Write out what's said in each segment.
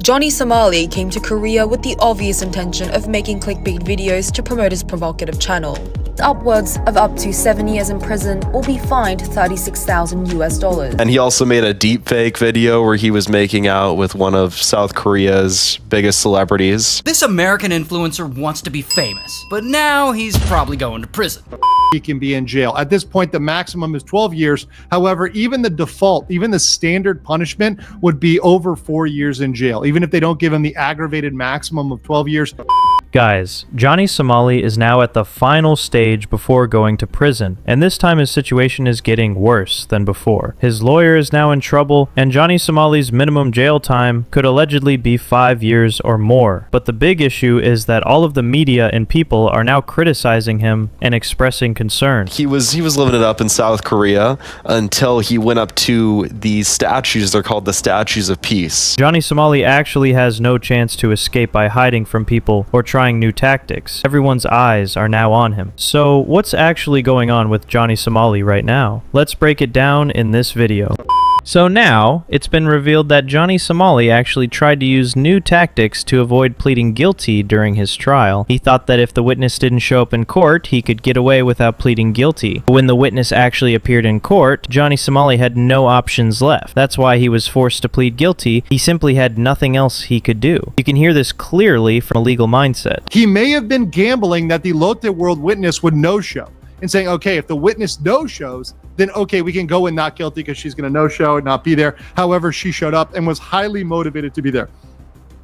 Johnny Somali came to Korea with the obvious intention of making clickbait videos to promote his provocative channel. Upwards of up to 7 years in prison or be fined $36,000. And he also made a deepfake video where he was making out with one of South Korea's biggest celebrities. This American influencer wants to be famous, but now he's probably going to prison. He can be in jail. At this point, the maximum is 12 years. However, even the default, even the standard punishment would be over 4 years in jail, even if they don't give him the aggravated maximum of 12 years. Guys, Johnny Somali is now at the final stage before going to prison, and this time his situation is getting worse than before. His lawyer is now in trouble, and Johnny Somali's minimum jail time could allegedly be 5 years or more. But the big issue is that all of the media and people are now criticizing him and expressing concern. He was living it up in South Korea until he went up to these statues. They're called the Statues of Peace. Johnny Somali actually has no chance to escape by hiding from people or trying new tactics. Everyone's eyes are now on him. So what's actually going on with Johnny Somali right now? Let's break it down in this video. So now, it's been revealed that Johnny Somali actually tried to use new tactics to avoid pleading guilty during his trial. He thought that if the witness didn't show up in court, he could get away without pleading guilty. But when the witness actually appeared in court, Johnny Somali had no options left. That's why he was forced to plead guilty. He simply had nothing else he could do. You can hear this clearly from a legal mindset. He may have been gambling that the Lotte World witness would no-show and saying, okay, if the witness no-shows, then okay, we can go and not guilty because she's going to no-show and not be there. However, she showed up and was highly motivated to be there.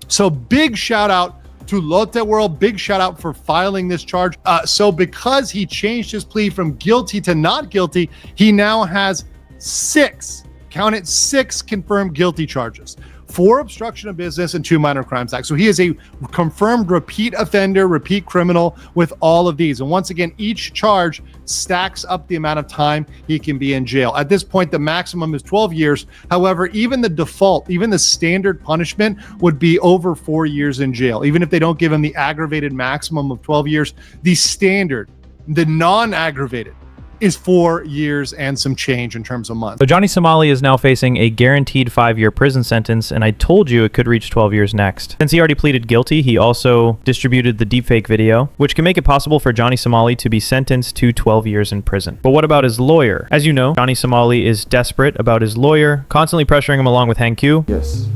So big shout out to Lotte World, big shout out for filing this charge. So because he changed his plea from guilty to not guilty, he now has 6, count it, 6 confirmed guilty charges. 4 obstruction of business and 2 minor crimes acts. So he is a confirmed repeat offender, repeat criminal with all of these. And once again, each charge stacks up the amount of time he can be in jail. At this point, the maximum is 12 years. However, even the default, even the standard punishment would be over 4 years in jail. Even if they don't give him the aggravated maximum of 12 years, the standard, the non-aggravated, is 4 years and some change in terms of months. So Johnny Somali is now facing a guaranteed 5-year prison sentence, and I told you it could reach 12 years next. Since he already pleaded guilty, he also distributed the deepfake video, which can make it possible for Johnny Somali to be sentenced to 12 years in prison. But what about his lawyer? As you know, Johnny Somali is desperate about his lawyer, constantly pressuring him along with Hank Yoo. Yes.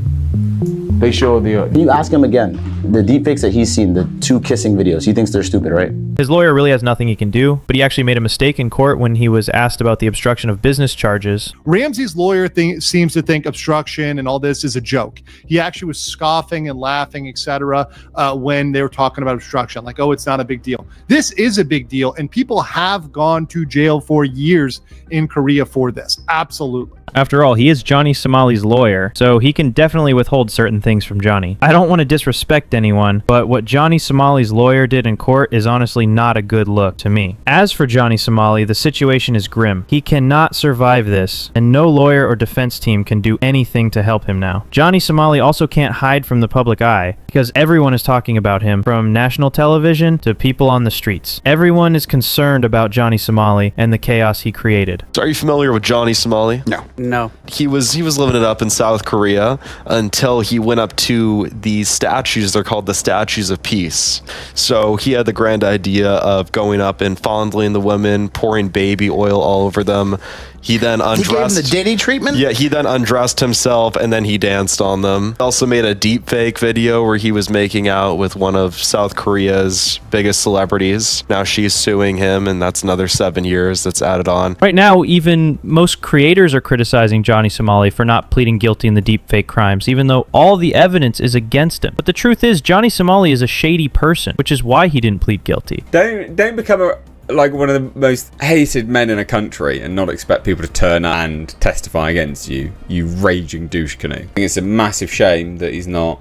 They show the... Can you ask him again? The deepfakes that he's seen, the 2 kissing videos, he thinks they're stupid, right? His lawyer really has nothing he can do, but he actually made a mistake in court when he was asked about the obstruction of business charges. Ramsey's lawyer seems to think obstruction and all this is a joke. He actually was scoffing and laughing, etc., when they were talking about obstruction, like, oh, it's not a big deal. This is a big deal, and people have gone to jail for years in Korea for this. Absolutely. After all, he is Johnny Somali's lawyer, so he can definitely withhold certain things from Johnny. I don't want to disrespect anyone, but what Johnny Somali's lawyer did in court is honestly not a good look to me. As for Johnny Somali, the situation is grim. He cannot survive this, and no lawyer or defense team can do anything to help him now. Johnny Somali also can't hide from the public eye, because everyone is talking about him, from national television to people on the streets. Everyone is concerned about Johnny Somali and the chaos he created. So are you familiar with Johnny Somali? No. He was living it up in South Korea until he went up to these statues. They're called the Statues of Peace. So he had the grand idea of going up and fondling the women, pouring baby oil all over them. He then undressed. He gave him the Diddy treatment? Yeah, he then undressed himself and then he danced on them. He also made a deepfake video where he was making out with one of South Korea's biggest celebrities. Now she's suing him, and that's another 7 years that's added on. Right now, even most creators are criticizing Johnny Somali for not pleading guilty in the deepfake crimes, even though all the evidence is against him. But the truth is, Johnny Somali is a shady person, which is why he didn't plead guilty. Don't become like one of the most hated men in a country and not expect people to turn up and testify against you, you raging douche canoe. I think it's a massive shame that he's not...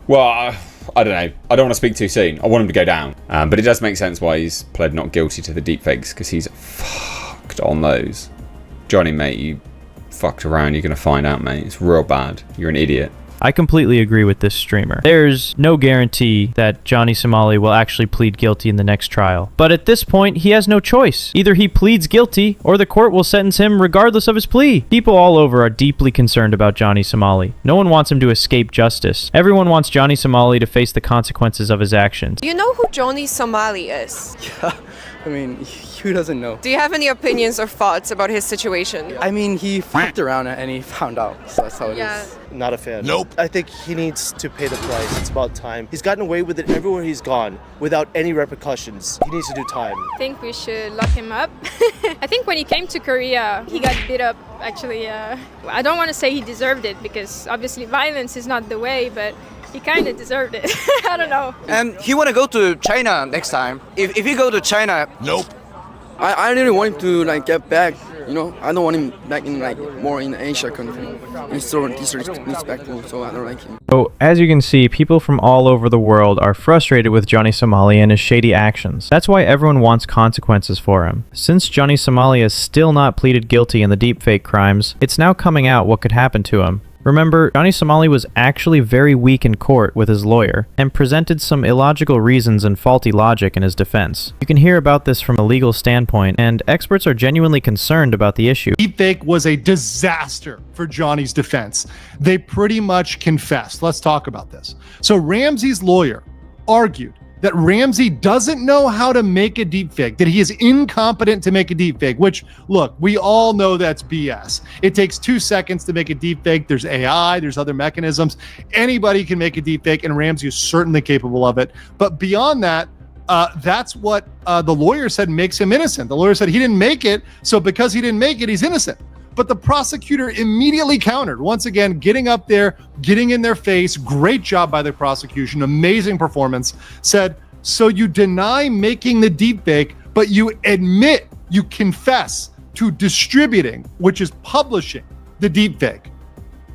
Well, I don't know. I don't want to speak too soon. I want him to go down. But it does make sense why he's pled not guilty to the deepfakes, because he's fucked on those. Johnny, mate, you fucked around. You're going to find out, mate. It's real bad. You're an idiot. I completely agree with this streamer. There's no guarantee that Johnny Somali will actually plead guilty in the next trial. But at this point, he has no choice. Either he pleads guilty, or the court will sentence him regardless of his plea. People all over are deeply concerned about Johnny Somali. No one wants him to escape justice. Everyone wants Johnny Somali to face the consequences of his actions. Do you know who Johnny Somali is? Yeah, I mean, who doesn't know? Do you have any opinions or thoughts about his situation? I mean, he fucked around and he found out, so that's how it is. Not a fan. Nope. I think he needs to pay the price. It's about time. He's gotten away with it everywhere he's gone without any repercussions. He needs to do time. I think we should lock him up. I think when he came to Korea, he got beat up, actually. I don't want to say he deserved it, because obviously violence is not the way, but he kind of deserved it. I don't know. And he want to go to China next time. If he go to China... Nope. I really want him to like get back, you know. I don't want him back in like more in Asia country. He's so disrespectful, so I don't like him. So, as you can see, people from all over the world are frustrated with Johnny Somali and his shady actions. That's why everyone wants consequences for him. Since Johnny Somali has still not pleaded guilty in the deepfake crimes, it's now coming out what could happen to him. Remember, Johnny Somali was actually very weak in court with his lawyer, and presented some illogical reasons and faulty logic in his defense. You can hear about this from a legal standpoint, and experts are genuinely concerned about the issue. Deepfake was a disaster for Johnny's defense. They pretty much confessed. Let's talk about this. So Ramsey's lawyer argued that Ramsey doesn't know how to make a deepfake, that he is incompetent to make a deepfake, which, look, we all know that's BS. It takes 2 seconds to make a deepfake. There's AI, there's other mechanisms. Anybody can make a deepfake, and Ramsey is certainly capable of it. But beyond that, that's what the lawyer said makes him innocent. The lawyer said he didn't make it, so because he didn't make it, he's innocent. But the prosecutor immediately countered, once again, getting up there, getting in their face. Great job by the prosecution, amazing performance. Said, so you deny making the deepfake, but you admit, you confess to distributing, which is publishing the deepfake.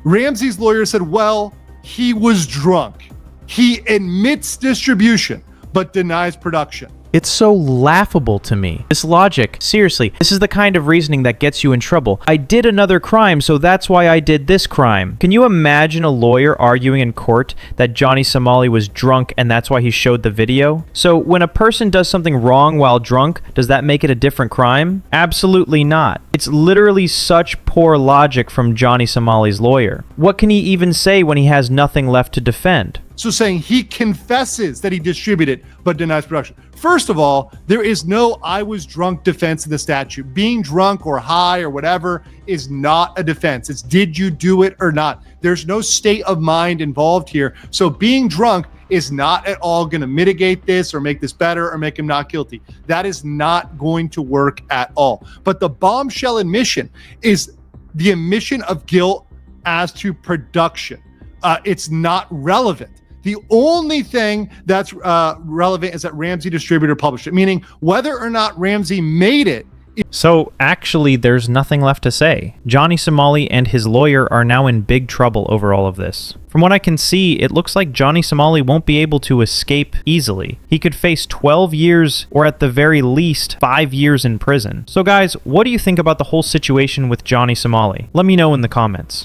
Ramsey's lawyer said, well, he was drunk. He admits distribution, but denies production. It's so laughable to me. This logic, seriously, this is the kind of reasoning that gets you in trouble. I did another crime, so that's why I did this crime. Can you imagine a lawyer arguing in court that Johnny Somali was drunk and that's why he showed the video? So when a person does something wrong while drunk, does that make it a different crime? Absolutely not. It's literally such poor logic from Johnny Somali's lawyer. What can he even say when he has nothing left to defend? So saying he confesses that he distributed but denies production. First of all, there is no I was drunk defense in the statute. Being drunk or high or whatever is not a defense. It's did you do it or not. There's no state of mind involved here. So being drunk is not at all going to mitigate this or make this better or make him not guilty. That is not going to work at all. But the bombshell admission is the admission of guilt as to production. It's not relevant. The only thing that's relevant is that Ramsey distributed or published it, meaning whether or not Ramsey made it. So actually, there's nothing left to say. Johnny Somali and his lawyer are now in big trouble over all of this. From what I can see, it looks like Johnny Somali won't be able to escape easily. He could face 12 years or at the very least 5 years in prison. So guys, what do you think about the whole situation with Johnny Somali? Let me know in the comments.